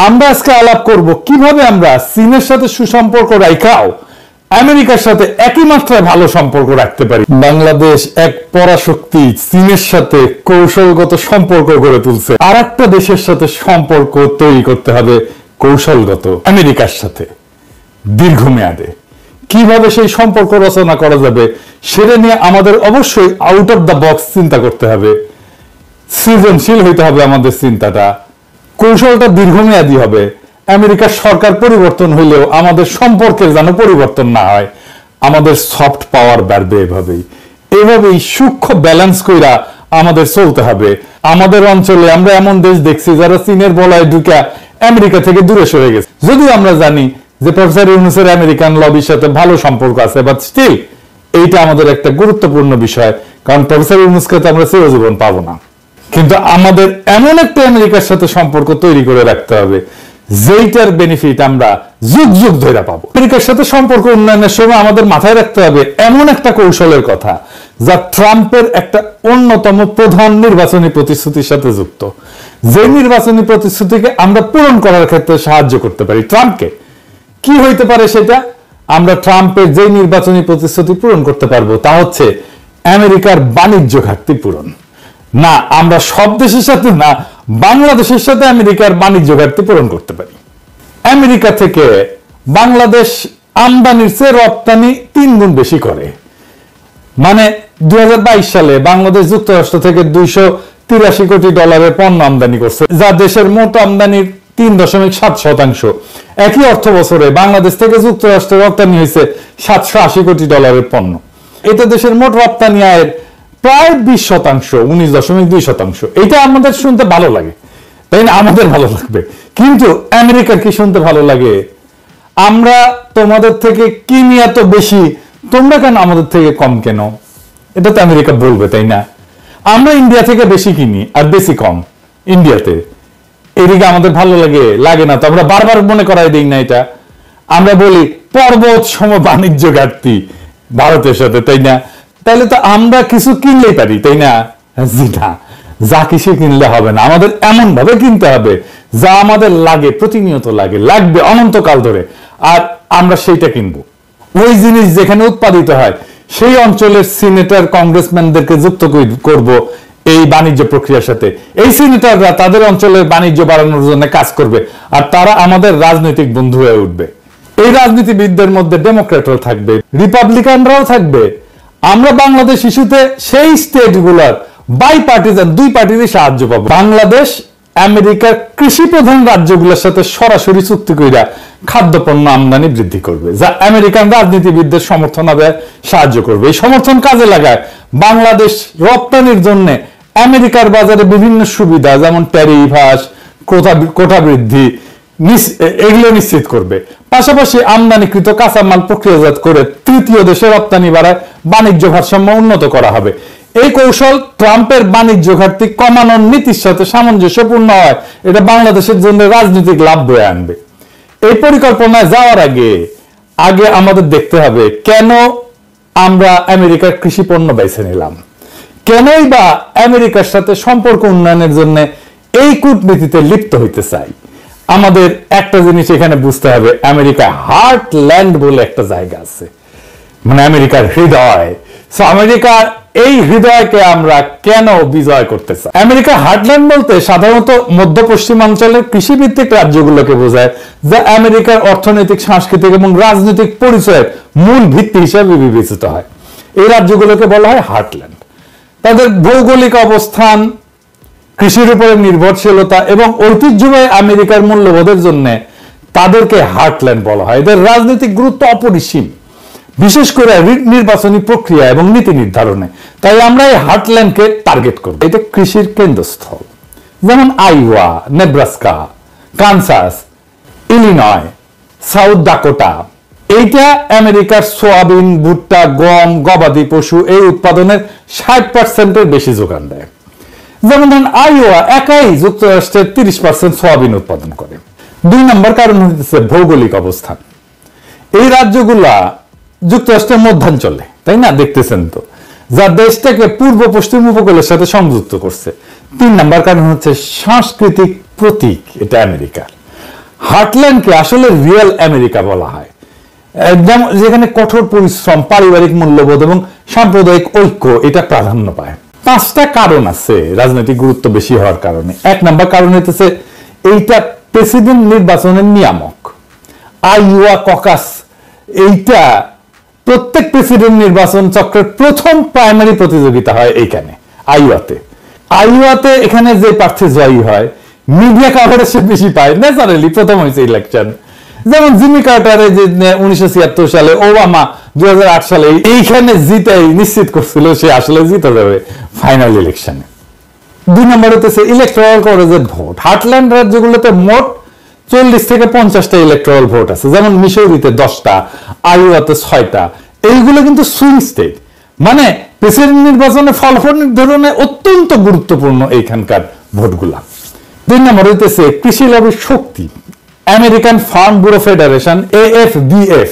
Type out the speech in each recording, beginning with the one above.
আমরা আজকে আলাপ করব কিভাবে আমরা চীনের সাথে সুসম্পর্ক রাখাও আমেরিকার সাথে একই মাত্রায় ভালো সম্পর্ক রাখতে পারি। বাংলাদেশ এক পরাশক্তি চীনের সাথে কৌশলগত সম্পর্ক গড়ে তুলছে, আর একটা দেশের সাথে সম্পর্ক তৈরি করতে হবে কৌশলগত আমেরিকার সাথে দীর্ঘমেয়াদে। কিভাবে সেই সম্পর্ক রচনা করা যাবে সেটা নিয়ে আমাদের অবশ্যই আউট অফ দ্য বক্স চিন্তা করতে হবে, সৃজনশীল হইতে হবে আমাদের চিন্তাটা, কৌশলটা দীর্ঘমেয়াদী হবে। আমেরিকার সরকার পরিবর্তন হইলেও আমাদের সম্পর্কের যেন পরিবর্তন না হয়, আমাদের সফট পাওয়ার বাড়বে। এভাবেই সূক্ষ্ম ব্যালেন্স কইরা আমাদের চলতে হবে। আমাদের অঞ্চলে আমরা এমন দেশ দেখছি যারা চীনের বলয়ে ঢুকে আমেরিকা থেকে দূরে সরে গেছে। যদিও আমরা জানি যে প্রফেসর ইউনূসের আমেরিকান লবির সাথে ভালো সম্পর্ক আছে, বাট স্টিল এইটা আমাদের একটা গুরুত্বপূর্ণ বিষয়, কারণ প্রফেসর ইউনূসকে তো আমরা চিরজীবন পাবো না। কিন্তু আমাদের এমন একটা আমেরিকার সাথে সম্পর্ক তৈরি করে রাখতে হবে যেইটার বেনিফিট আমরা যুগ যুগ ধরে পাবো। আমেরিকার সাথে সম্পর্ক উন্নয়নের সময় আমাদের মাথায় রাখতে হবে এমন একটা কৌশলের কথা যা ট্রাম্পের একটা অন্যতম প্রধান নির্বাচনী প্রতিশ্রুতির সাথে যুক্ত, যে নির্বাচনী প্রতিশ্রুতিকে আমরা পূরণ করার ক্ষেত্রে সাহায্য করতে পারি ট্রাম্পকে। কি হইতে পারে সেটা? আমরা ট্রাম্পের যে নির্বাচনী প্রতিশ্রুতি পূরণ করতে পারবো তা হচ্ছে আমেরিকার বাণিজ্য ঘাটতি পূরণ। না, আমরা সব দেশের সাথে না, বাংলাদেশের সাথে আমেরিকার বাণিজ্য ঘাটতি পূরণ করতে পারি। আমেরিকা থেকে বাংলাদেশ আমদানির চেয়ে রপ্তানি 3 গুণ বেশি করে। মানে 2022 সালে বাংলাদেশ যুক্তরাষ্ট্র থেকে $283 কোটি পণ্য আমদানি করছে, যা দেশের মোট আমদানির 3.7%। একই অর্থ বছরে বাংলাদেশ থেকে যুক্তরাষ্ট্রে রপ্তানি হয়েছে $780 কোটি পণ্য। এটা দেশের মোট রপ্তানি আয়ের প্রায় 20%, 19.2%। এটা আমাদের শুনতে ভালো লাগে, তাই না? আমাদের ভালো লাগবে, কিন্তু আমেরিকার কি শুনতে ভালো লাগে? আমরা তোমাদের থেকে কিনি এত বেশি, তোমরা কেন আমাদের থেকে কম কেন? এটা তো আমেরিকা বলবে, তাই না? আমরা ইন্ডিয়া থেকে বেশি কিনি আর বেশি কম ইন্ডিয়াতে, এদিকে আমাদের ভালো লাগে না তো আমরা বারবার মনে করাই দিই না এটা। আমরা বলি পর্বত সম বাণিজ্য ঘাটতি ভারতের সাথে, তাই না? তাহলে তো আমরা কিছু কিনলেই পারি, তাই না? জি না, যা কিছু কিনলে হবে না, আমাদের এমন ভাবে কিনতে হবে যা আমাদের লাগে, প্রতিনিয়ত লাগবে অনন্তকাল ধরে, আর আমরা সেইটা কিনবো। ওই জিনিস যেখানে উৎপাদিত হয় সেই অঞ্চলের সিনেটর কংগ্রেসম্যানদেরকে যুক্ত করব এই বাণিজ্য প্রক্রিয়ার সাথে। এই সিনেটররা তাদের অঞ্চলের বাণিজ্য বাড়ানোর জন্য কাজ করবে, আর তারা আমাদের রাজনৈতিক বন্ধু হয়ে উঠবে। এই রাজনীতিবিদদের মধ্যে ডেমোক্রেটরাও থাকবে, রিপাবলিকানরাও থাকবে। আমরা বাংলাদেশ ইস্যুতে সেই স্টেটগুলোর বাই পার্টিজান 2 পার্টিরই সাহায্য পাবো। বাংলাদেশ আমেরিকার কৃষি প্রধান রাজ্যগুলোর সাথে সরাসরি চুক্তি কইরা খাদ্যপণ্য আমদানি বৃদ্ধি করবে, যা আমেরিকান রাজনীতিবিদদের সমর্থন হবে, সাহায্য করবে। এই সমর্থন কাজে লাগায় বাংলাদেশ রপ্তানির জন্য আমেরিকার বাজারে বিভিন্ন সুবিধা যেমন ট্যারিফ হ্রাস, কোটা বৃদ্ধি, এগুলো নিশ্চিত করবে। পাশাপাশি আমদানিকৃত কাঁচামাল প্রক্রিয়াজাত করে তৃতীয় দেশে রপ্তানি বাড়ায় বাণিজ্য ভারসাম্য উন্নত করা হবে। এই কৌশল ট্রাম্পের বাণিজ্য ঘাটতি কমানোর নীতির সাথে সামঞ্জস্যপূর্ণ হয়, এটা বাংলাদেশের জন্য রাজনৈতিক লাভ বয়ে আনবে। এই পরিকল্পনায় যাওয়ার আগে আমাদের দেখতে হবে কেন আমরা আমেরিকার কৃষি পণ্য বেছে নিলাম, কেনই বা আমেরিকার সাথে সম্পর্ক উন্নয়নের জন্য এই কূটনীতিতে লিপ্ত হইতে চাই। আমাদের একটা জিনিস এখানে বুঝতে হবে, আমেরিকা হার্টল্যান্ড বলে একটা জায়গা আছে, মানে আমেরিকার হৃদয়। আমেরিকার এই হৃদয়কে আমরা কেন বিজয় করতে চাই? আমেরিকা হার্টল্যান্ড বলতে সাধারণত মধ্য পশ্চিমাঞ্চলের কৃষিভিত্তিক রাজ্যগুলোকে বোঝায়, যা আমেরিকার অর্থনৈতিক, সাংস্কৃতিক এবং রাজনৈতিক পরিচয়ের মূল ভিত্তি হিসেবে বিবেচিত হয়। এই রাজ্যগুলোকে বলা হয় হার্টল্যান্ড। তাদের ভৌগোলিক অবস্থান, কৃষির উপরে নির্ভরশীলতা এবং ঐতিহ্যবাহী আমেরিকার মূল্যবোধের জন্য তাদেরকে হার্টল্যান্ড বলা হয়। এদের রাজনৈতিক গুরুত্ব অপরিসীম, বিশেষ করে নির্বাচনী প্রক্রিয়া এবং নীতি নির্ধারণে। তাই আমরা এই হার্টল্যান্ডকে টার্গেট করব। এটা কৃষির কেন্দ্রস্থল, যেমন আইওয়া, Nebraska, Kansas, Illinois, south Dakota. এইটা আমেরিকার সোয়াবিন, ভুট্টা, গম, গবাদি পশু এই উৎপাদনের 60%-এর বেশি যোগান দেয়। যেমন ধরেন আইওয়া একাই যুক্তরাষ্ট্রের 30% সোয়াবিন উৎপাদন করে। 2 নম্বর কারণ হচ্ছে ভৌগোলিক অবস্থান। এই রাজ্যগুলা যুক্তরাষ্ট্রের মধ্যাঞ্চলে, তাই না? দেখতেছেন তো, যা দেশটাকে পূর্ব পশ্চিম উপকূলের সাথে সংযুক্ত করছে। 3 নম্বর কারণ হচ্ছে সাংস্কৃতিক প্রতীক, এটা আমেরিকার। হার্টল্যান্ডকে আসলে রিয়েল আমেরিকা বলা হয়, যেখানে কঠোর পরিশ্রম, পারিবারিক মূল্যবোধ এবং সাম্প্রদায়িক ঐক্য এটা প্রাধান্য পায়। 5টা কারণ আছে রাজনৈতিক গুরুত্ব বেশি হওয়ার কারণে। 1 নম্বর কারণ হইতেছে এইটা প্রেসিডেন্ট নির্বাচনের নিয়ামক। আইওয়া ককাস এইটা প্রত্যেক প্রেসিডেন্ট নির্বাচন চক্রের প্রথম প্রাইমারি প্রতিযোগিতা হয় এইখানে আইওয়াতে। এখানে যে প্রার্থী জয়ী হয় মিডিয়া কভারেজ বেশি পায়, ন্যাচারালি প্রথম হয়েছে ইলেকশন। যেমন জিমি কার্টারে যে 1976 সালে, ওবামা 2008 সালে এইখানে জিতাই নিশ্চিত করছিল সে আসলে জিতে যাবে ফাইনাল ইলেকশনে। 2 নম্বর হতেছে ইলেকট্রাল কলেজের ভোট। হার্টল্যান্ড রাজ্যগুলোতে মোট 40 থেকে 50টা ইলেকট্রাল ভোট আছে, যেমন মিসৌরিতে 10টা, আইওয়াতে 6টা। এইগুলো কিন্তু সুইং স্টেট, মানে প্রেসিডেন্ট নির্বাচনে ফলাফল নির্ধারণে অত্যন্ত গুরুত্বপূর্ণ এইখানকার ভোটগুলা। 2 নম্বর হইতেছে কৃষি লবির শক্তি। American farm bureau federation, AFBF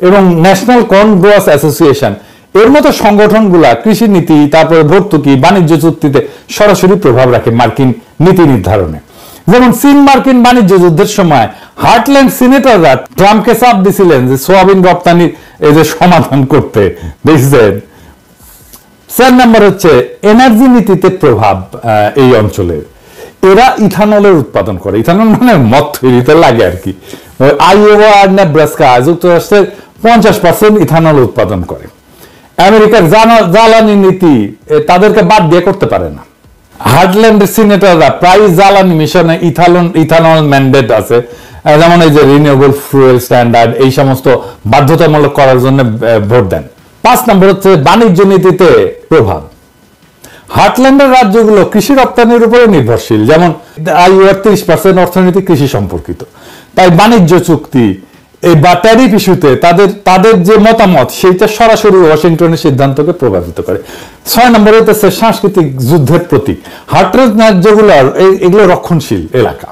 এবং ন্যাশনাল কর্ন গ্রোয়ার্স অ্যাসোসিয়েশন এর মতো সংগঠনগুলা কৃষি নীতি, তারপরে ভর্তুকি, বাণিজ্য চুক্তিতে সরাসরি প্রভাব রাখে মার্কিন নীতি নির্ধারণে। যেমন চীন মার্কিন বাণিজ্য যুদ্ধের সময় হার্টল্যান্ড সিনেটররা ট্রাম্পকে চাপ দিছিলেন যে সোয়াবিন রপ্তানির এই যে সমাধান করতে, দেখছেন। 4 নম্বর হচ্ছে এনার্জি নীতিতে প্রভাব এই অঞ্চলের। এরা ইথানলের উৎপাদন করে, ইথানল মানে মদ তৈরিতে লাগে আর কি। আইওয়া আর নেব্রাস্কা যুক্তরাষ্ট্রের 50% ইথানল উৎপাদন করে। আমেরিকার জ্বালানি নীতি তাদেরকে বাদ দিয়ে করতে পারে না। হার্টল্যান্ডের সিনেটররা প্রায় জ্বালানি মিশনে ইথানল ম্যান্ডেট আছে, যেমন এই যে রিনিউয়েবল ফুয়েল স্ট্যান্ডার্ড, এই সমস্ত বাধ্যতামূলক করার জন্য ভোট দেন। 5 নম্বর হচ্ছে বাণিজ্য নীতিতে প্রভাব। হার্টল্যান্ডের রাজ্যগুলো কৃষি রপ্তানির উপরে নির্ভরশীল, যেমন আইওয়ার 30% অর্থনীতি কৃষি সম্পর্কিত। তাই বাণিজ্য চুক্তি বা ট্যারিফ ইস্যুতে তাদের যে মতামত সেইটা সরাসরি ওয়াশিংটনের সিদ্ধান্তকে প্রভাবিত করে। 6 নম্বর হচ্ছে সাংস্কৃতিক যুদ্ধের প্রতীক। হার্টল্যান্ড রাজ্যগুলোর এগুলো রক্ষণশীল এলাকা।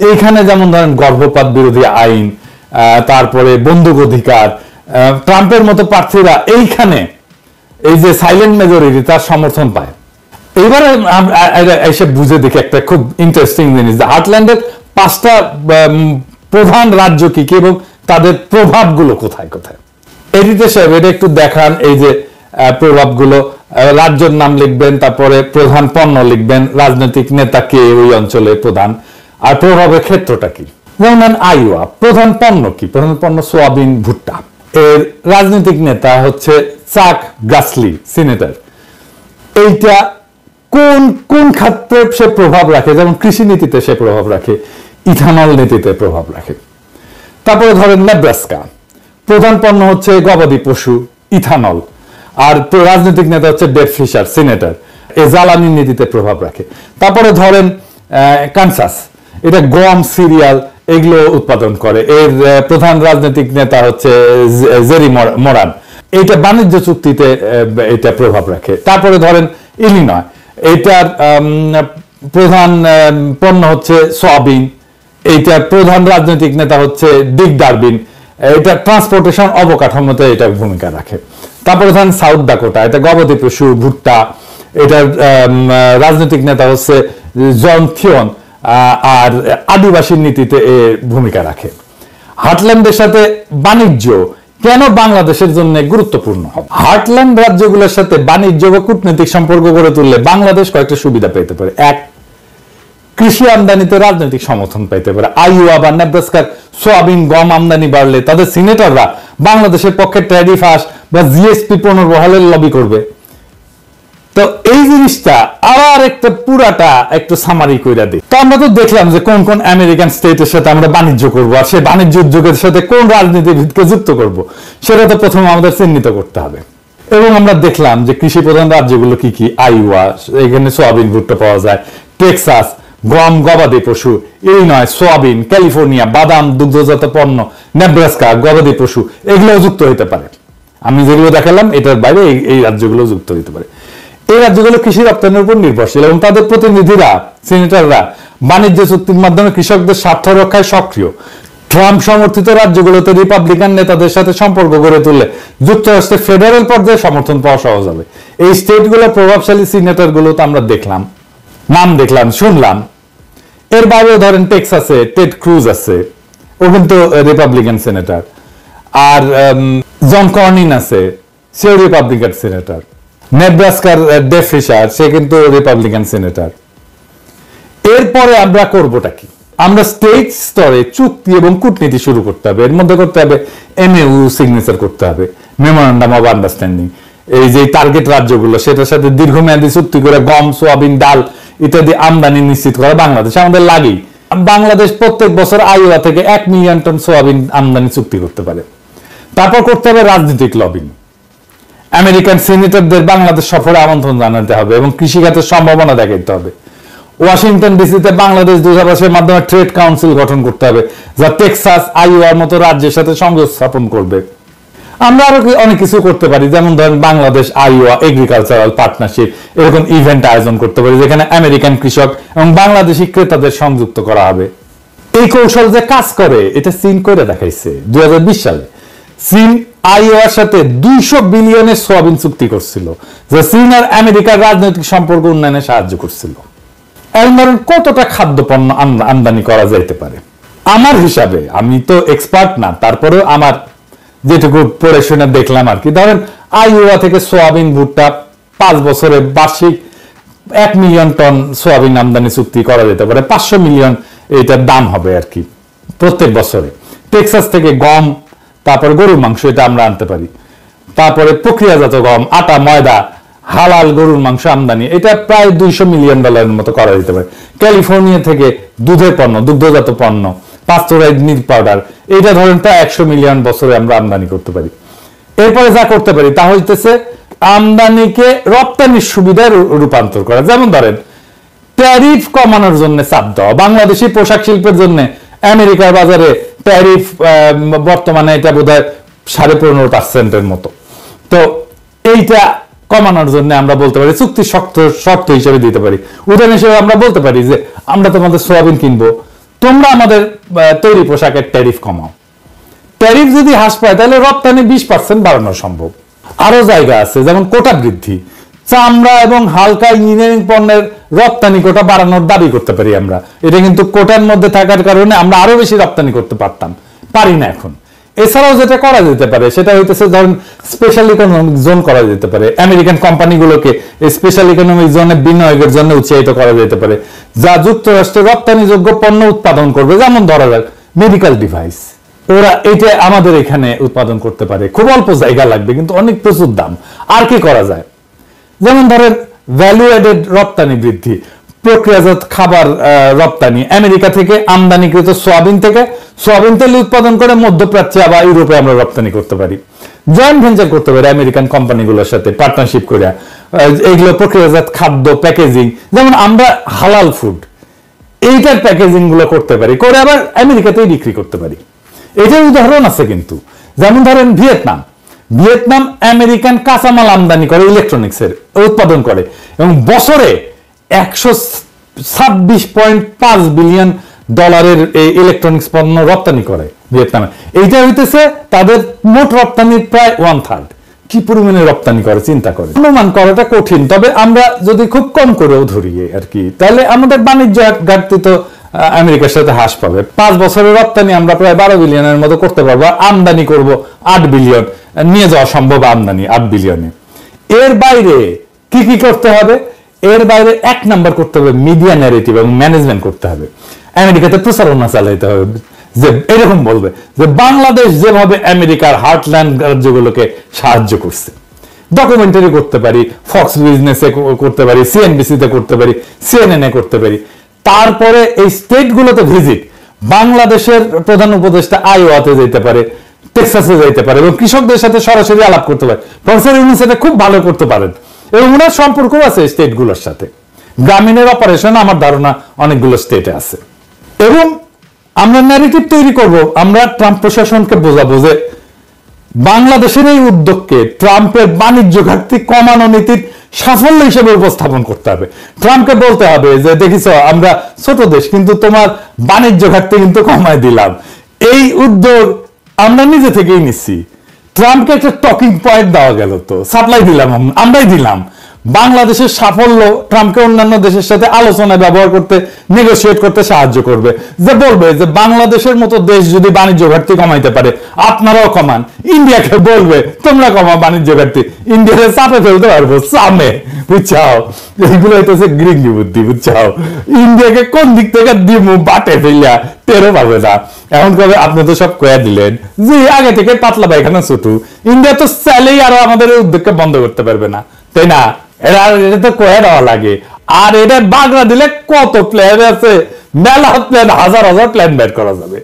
এইখানে যেমন ধরেন গর্ভপাত বিরোধী আইন, তারপরে বন্দুক অধিকার, ট্রাম্পের মতো প্রার্থীরা এইখানে এই যে সাইলেন্ট মেজরিটি তার সমর্থন পায়। এইবারে এসে বুঝে দেখি একটা খুব ইন্টারেস্টিং জিনিস, হার্টল্যান্ডের 5টা প্রধান রাজ্য কি কি এবং তাদের প্রভাবগুলো কোথায় কোথায়। এডিটর সাহেব এটা একটু দেখান, এই যে প্রভাবগুলো। রাজ্যের নাম লিখবেন, তারপরে প্রধান পণ্য লিখবেন, রাজনৈতিক নেতা কে ওই অঞ্চলে প্রধান, আর প্রভাবের ক্ষেত্রটা কি। যেমন আইওয়া, প্রধান পণ্য কি? প্রধান পণ্য সোয়াবিন, ভুট্টা। এর রাজনৈতিক নেতা হচ্ছে চাক গ্রাসলি, সিনেটর। এইটা কোন কোন ক্ষেত্রে সে প্রভাব রাখে? যেমন কৃষি নীতিতে সে প্রভাব রাখে, ইথানল নীতিতে প্রভাব রাখে। তারপরে ধরেন নেব্রাস্কা, প্রধান পণ্য হচ্ছে গবাদি পশু, ইথানল। আর রাজনৈতিক নেতা হচ্ছে ডেভ ফিশার, সিনেটর, এ জ্বালানি নীতিতে প্রভাব রাখে। তারপরে ধরেন কানসাস, এটা গম, সিরিয়াল এগুলো উৎপাদন করে। এর প্রধান রাজনৈতিক নেতা হচ্ছে জেরি মোরান, এইটা বাণিজ্য চুক্তিতে এটা প্রভাব রাখে। তারপরে ধরেন ইলিনয়, এইটার প্রধান পণ্য হচ্ছে সয়াবিন, এইটার প্রধান রাজনৈতিক নেতা হচ্ছে ডিক ডারবিন, এটা ট্রান্সপোর্টেশন অবকাঠামোতে এটা ভূমিকা রাখে। তারপরে ধরেন সাউথ ডাকোটা, এটা গবাদি পশু, ভুট্টা, এটার রাজনৈতিক নেতা হচ্ছে জন থিয়ন, আর আদিবাসী নীতিতে ভূমিকা রাখে। হার্টল্যান্ডের সাথে বাণিজ্য কেন বাংলাদেশের জন্য গুরুত্বপূর্ণ? হার্টল্যান্ড রাজ্যগুলোর সাথে বাণিজ্য বা কূটনৈতিক সম্পর্ক গড়ে তুললে বাংলাদেশ কয়েকটা সুবিধা পেতে পারে। 1, কৃষি আমদানিতে রাজনৈতিক সমর্থন পেতে পারে। আইওয়া বা নেব্রাস্কার সোয়াবিন, গম আমদানি বাড়লে তাদের সিনেটররা বাংলাদেশের পক্ষে ট্যারিফ হ্রাস বা জিএসপি পুনর্বহালের লবি করবে। তো এই জিনিসটা আবার একটা পুরাটা একটু সামারি কইরা দিই। তো আমরা তো দেখলাম যে কোন কোন আমেরিকান স্টেটের সাথে আমরা বাণিজ্য করব, আর সেই বাণিজ্য উদ্যোগের সাথে কোন রাজনীতিবিদকে যুক্ত করব, সেটা তো প্রথমে আমাদের চিহ্নিত করতে হবে। এবং আমরা দেখলাম যে কৃষি প্রধান রাজ্যগুলো কি কি। আইওয়া, এখানে সোয়াবিন, ভুট্টা পাওয়া যায়। টেক্সাস, গম, গবাদি পশু। Illinois, soybean. ক্যালিফোর্নিয়া, বাদাম, দুগ্ধজাত পণ্য। নেব্রাস্কা, গবাদি পশু। এগুলো যুক্ত হইতে পারে। আমি যেগুলো দেখালাম এটার বাইরে এই রাজ্যগুলো যুক্ত হইতে পারে। এই রাজ্যগুলো কৃষি রপ্তানির উপর নির্ভরশীল এবং তাদের প্রতিনিধিরা, সিনেটররা বাণিজ্য চুক্তির মাধ্যমে কৃষকদের স্বার্থ রক্ষায় সক্রিয়। ট্রাম্প সমর্থিত রাজ্যগুলোতে রিপাবলিকান নেতাদের সাথে সম্পর্ক গড়ে তুললে যুক্তরাষ্ট্রের ফেডারেল পর্যায়ে সমর্থন পাওয়া সহজ হবে। এই স্টেটগুলোর প্রভাবশালী সিনেটরগুলো তো আমরা দেখলাম, নাম দেখলাম, শুনলাম। এর বাইরেও ধরেন টেক্সাসে টেড ক্রুজ আছে, ও কিন্তু রিপাবলিকান সেনেটর। আর জন কর্নিন আছে, সে রিপাবলিকান সেনেটর। নেব্রাস্কার ডেভ ফিশার, সে কিন্তু রিপাবলিকান সেনেটর। এরপরে আমরা করবোটা কি? আমরা স্টেট স্তরে চুক্তি এবং কূটনীতি শুরু করতে হবে। এর মধ্যে করতে হবে এমএউ সিগনেচার করতে হবে, মেমোরান্ডাম অফ আন্ডারস্ট্যান্ডিং। এই যে টার্গেট রাজ্যগুলো, সেটার সাথে দীর্ঘমেয়াদী চুক্তি করে গম, সোয়াবিন, ডাল ইত্যাদি আমদানি নিশ্চিত করা বাংলাদেশ আমাদের লাগেই। বাংলাদেশ প্রত্যেক বছর আইওয়া থেকে 1 মিলিয়ন টন সোয়াবিন আমদানি চুক্তি করতে পারে। তারপর করতে হবে রাজনৈতিক লবিং। আমেরিকান সিনেটরদের বাংলাদেশ সফরে আমন্ত্রণ জানাতে হবে এবং কৃষিখাতের সম্ভাবনা দেখাতে হবে। ওয়াশিংটন ডিসিতে বাংলাদেশ দূতাবাসের মাধ্যমে ট্রেড কাউন্সিল গঠন করতে হবে, যা টেক্সাস, আইওয়ার মতো রাজ্যের সাথে সংযোগ স্থাপন করবে। আমরা আরো অনেক কিছু করতে পারি, যেমন ধরেন বাংলাদেশ আইওয়া এগ্রিকালচারাল পার্টনারশিপ, এরকম ইভেন্ট আয়োজন করতে পারি যেখানে আমেরিকান কৃষক এবং বাংলাদেশি ক্রেতাদের সংযুক্ত করা হবে। এই কৌশল যে কাজ করে এটা চীন করে দেখাইছে 2020 সালে। চীন আইওয়ার সাথে 200 বিলিয়নের সোয়াবিন চুক্তি করছিল, যা চীন আর আমেরিকার রাজনৈতিক সম্পর্ক উন্নয়নে সাহায্য করছিল। এমন ধরেন কতটা খাদ্যপণ্য আমদানি করা যাইতে পারে? আমার হিসাবে, আমি তো এক্সপার্ট না, তারপরেও আমার যেটুকু পড়ে শুনে দেখলাম আর কি, ধরেন আইওয়া থেকে সোয়াবিন, ভুট্টা 5 বছরে বার্ষিক 1 মিলিয়ন টন সোয়াবিন আমদানি চুক্তি করা যেতে পারে। 500 মিলিয়ন এটার দাম হবে আর কি প্রত্যেক বছরে। টেক্সাস থেকে গম, তারপরে গরুর মাংস, এটা আমরা আনতে পারি। তারপরে প্রক্রিয়াজাত গম, আটা, ময়দা, হালাল গরুর মাংস আমদানি, এটা প্রায় $200 মিলিয়ন মতো করা যেতে পারে। ক্যালিফোর্নিয়া থেকে দুধের পণ্য, দুগ্ধজাত পণ্য, পাস্তুরাইজড মিল্ক পাউডার, এটা ধরেন প্রায় 100 মিলিয়ন বছরে আমরা আমদানি করতে পারি। এরপরে যা করতে পারি তা হইতেছে আমদানিকে রপ্তানির সুবিধায় রূপান্তর করা। যেমন ধরেন ট্যারিফ কমানোর জন্য চাপ দেওয়া। বাংলাদেশি পোশাক শিল্পের জন্য আমেরিকার বাজারে ট্যারিফ বর্তমানে এটা বোধহয় 15.5% মতো। তো এইটা কমানোর জন্য আমরা বলতে পারি, চুক্তির শর্ত হিসেবে দিতে পারি। উদাহরণ হিসেবে আমরা বলতে পারি যে আমরা তোমাদের সোয়াবিন কিনবো, তোমরা আমাদের তৈরি পোশাকের ট্যারিফ কমাও। ট্যারিফ যদি হ্রাস পায় তাহলে রপ্তানি 20% বাড়ানো সম্ভব। আরো জায়গা আছে, যেমন কোটা বৃদ্ধি। চামড়া এবং হালকা ইঞ্জিনিয়ারিং পণ্যের রপ্তানি কোটা বাড়ানোর দাবি করতে পারি আমরা। এটা কিন্তু কোটার মধ্যে থাকার কারণে আমরা আরো বেশি রপ্তানি করতে পারতাম, পারি না এখন। এছাড়াও যেটা করা যেতে পারে সেটা হইতেছে ধরেন স্পেশাল ইকোনমিক জোন করা যেতে পারে। আমেরিকান কোম্পানিগুলোকে স্পেশাল ইকোনমিক জোনে বিনিয়োগের জন্য উৎসাহিত করা যেতে পারে, যা যুক্তরাষ্ট্রে রপ্তানিযোগ্য পণ্য উৎপাদন করবে। যেমন ধরা যাক মেডিকেল ডিভাইস, ওরা এটা আমাদের এখানে উৎপাদন করতে পারে। খুব অল্প জায়গা লাগবে কিন্তু অনেক প্রচুর দাম। আর কি করা যায়? যেমন ধরেন ভ্যালু এডেড রপ্তানি বৃদ্ধি, প্রক্রিয়াজাত খাবার রপ্তানি। আমেরিকা থেকে আমদানিকৃত সোয়াবিন থেকে সোয়াবিন তেল উৎপাদন করে মধ্যপ্রাচ্যে বা ইউরোপে আমরা রপ্তানি করতে পারি। জয়েন্ট ভেঞ্চার করতে পারি আমেরিকান কোম্পানিগুলোর সাথে পার্টনারশিপ করে। এইগুলো প্রক্রিয়াজাত খাদ্য, প্যাকেজিং, যেমন আমরা হালাল ফুড, এইটার প্যাকেজিং গুলো করতে পারি, করে আবার আমেরিকাতেই বিক্রি করতে পারি। এটার উদাহরণ আছে কিন্তু। যেমন ধরেন ভিয়েতনাম আমেরিকান কাঁচামাল আমদানি করে, ইলেকট্রনিক্সের উৎপাদন করে এবং বছরে $126.5 বিলিয়ন ইলেকট্রনিক্স পণ্য রপ্তানি করে ভিয়েতনামে। এইটা হইতেছে তাদের মোট রপ্তানির প্রায় 1/3। কি পরিমাণে রপ্তানি করে চিন্তা করে। অনুমান করাটা কঠিন, তবে আমরা যদি খুব কম করেও ধরি আর কি, তাহলে আমাদের বাণিজ্য ঘাটতি তো আমেরিকার সাথে হ্রাস পাবে। 5 বছরের রপ্তানি আমরা প্রায় 12 বিলিয়নের মতো করতে পারবো, আমদানি করব 8 বিলিয়ন, নিয়ে যাওয়া সম্ভব আমদানি 8 বিলিয়নে। এর বাইরে কি কি করতে হবে? এর বাইরে 1 নাম্বার করতে হবে মিডিয়া ন্যারেটিভ এবং ম্যানেজমেন্ট করতে হবে। আমেরিকাতে প্রচারণা চালাইতে হবে যে এরকম বলবে যে বাংলাদেশ যেভাবে আমেরিকার হার্টল্যান্ড রাজ্যগুলোকে সাহায্য করছে। ডকুমেন্টারি করতে পারি, ফক্স বিজনেসে করতে পারি, সিএনবিসিতে করতে পারি, সিএনএনএ করতে পারি। তারপরে এই স্টেটগুলোতে ভিজিট, বাংলাদেশের প্রধান উপদেষ্টা আইওয়াতে যেতে পারে, টেক্সাসে যেতে পারে এবং কৃষকদের সাথে সরাসরি আলাপ করতে পারে। প্রফেসর ইউনূস এটা খুব ভালো করতে পারেন এবং ওনার সম্পর্ক আছে স্টেটগুলোর সাথে। গ্রামীণের অপারেশন আমার ধারণা অনেকগুলো স্টেটে আছে। এবং আমরা ন্যারেটিভ তৈরি করব, আমরা ট্রাম্প প্রশাসনকে বোঝাবো যে বাংলাদেশের এই উদ্যোগকে ট্রাম্পের বাণিজ্য ঘাটতি কমানো নীতির সাফল্য হিসেবে উপস্থাপন করতে হবে। ট্রাম্পকে বলতে হবে যে দেখিস আমরা ছোট দেশ কিন্তু তোমার বাণিজ্য ঘাটতি কিন্তু কমায় দিলাম, এই উদ্যোগ আমরা নিজে থেকেই নিচ্ছি। ট্রাম্পকে একটা টকিং পয়েন্ট দেওয়া গেল, তো সাপ্লাই দিলাম, আমরাই দিলাম। বাংলাদেশের সাফল্য ট্রাম্পকে অন্যান্য দেশের সাথে আলোচনায় ব্যবহার করতে, নেগোসিয়েট করতে সাহায্য করবে, যে বলবে যে বাংলাদেশের মতো দেশ যদি বাণিজ্য ঘাটতি কমাইতে পারে আপনারাও কমান। ইন্ডিয়াকে বলবে তোমরা কমাও বাণিজ্য ঘাটতি, ইন্ডিয়াকে চাপে ফেলতে পারবো, চামে, বুঝছাও? এইগুলো হইতেছে গ্রিঙ্গি বুদ্ধি, বুঝছাও? ইন্ডিয়াকে কোন দিক থেকে দিমু বাটে ফেলিয়া টেরো পাবে না। এখন কবে আপনি তো সব কয়া দিলেন যে আগে থেকে পাতলা পায়খানা ছুটু, ইন্ডিয়া তো চাইলেই আরো আমাদের উদ্যোগকে বন্ধ করতে পারবে না, তাই না? এটা তো কয়ে দেওয়া লাগে। আর এটা বাগড়া দিলে কত প্ল্যান আছে, মেলা প্ল্যান, হাজার হাজার প্ল্যান বের করা যাবে।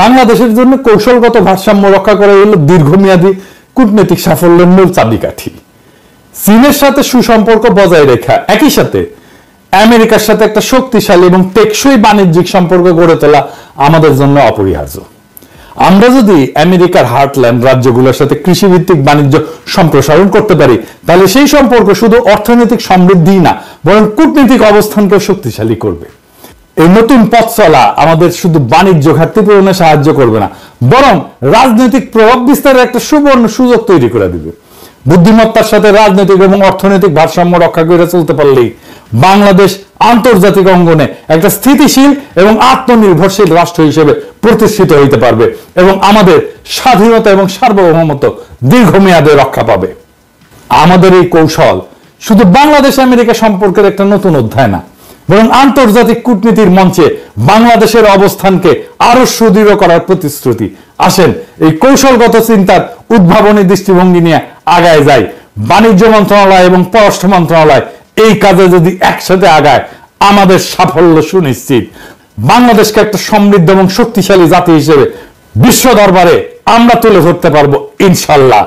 বাংলাদেশের জন্য কৌশলগত ভারসাম্য রক্ষা করা হলো দীর্ঘমেয়াদী কূটনৈতিক সাফল্যের মূল চাবিকাঠি। চীনের সাথে সুসম্পর্ক বজায় রেখা, একই সাথে আমেরিকার সাথে একটা শক্তিশালী এবং টেকসই বাণিজ্যিক সম্পর্ক গড়ে তোলা আমাদের জন্য অপরিহার্য। আমরা যদি আমেরিকার হার্টল্যান্ড রাজ্যগুলোর সাথে কৃষিভিত্তিক বাণিজ্য সম্প্রসারণ করতে পারি, তাহলে সেই সম্পর্ক শুধু অর্থনৈতিক সমৃদ্ধি না, বরং কূটনৈতিক অবস্থানকে শক্তিশালী করবে। এই নতুন পথ চলা আমাদের শুধু বাণিজ্য ঘাটতি পূরণে সাহায্য করবে না, বরং রাজনৈতিক প্রভাব বিস্তারের একটা সুবর্ণ সুযোগ তৈরি করে দিবে। বুদ্ধিমত্তার সাথে রাজনৈতিক এবং অর্থনৈতিক ভারসাম্য রক্ষা করে চলতে পারলেই বাংলাদেশ আন্তর্জাতিক অঙ্গনে একটা স্থিতিশীল এবং আত্মনির্ভরশীল রাষ্ট্র হিসেবে প্রতিষ্ঠিত হইতে পারবে এবং আমাদের স্বাধীনতা এবং সার্বভৌমত্ব দীর্ঘমেয়াদে রক্ষা পাবে। আমাদের এই কৌশল শুধু বাংলাদেশ আমেরিকা সম্পর্কের একটা নতুন অধ্যায় না, বরং আন্তর্জাতিক কূটনীতির মঞ্চে বাংলাদেশের অবস্থানকে আরো সুদৃঢ় করার প্রতিশ্রুতি। আসেন এই কৌশলগত চিন্তার উদ্ভাবনী দৃষ্টিভঙ্গি নিয়ে আগায় যাই। বাণিজ্য মন্ত্রণালয় এবং পররাষ্ট্র মন্ত্রণালয় এই কাজে যদি একসাথে আগায়, আমাদের সাফল্য সুনিশ্চিত। বাংলাদেশকে একটা সমৃদ্ধ এবং শক্তিশালী জাতি হিসেবে বিশ্ব দরবারে আমরা তুলে ধরতে পারবো, ইনশাল্লাহ।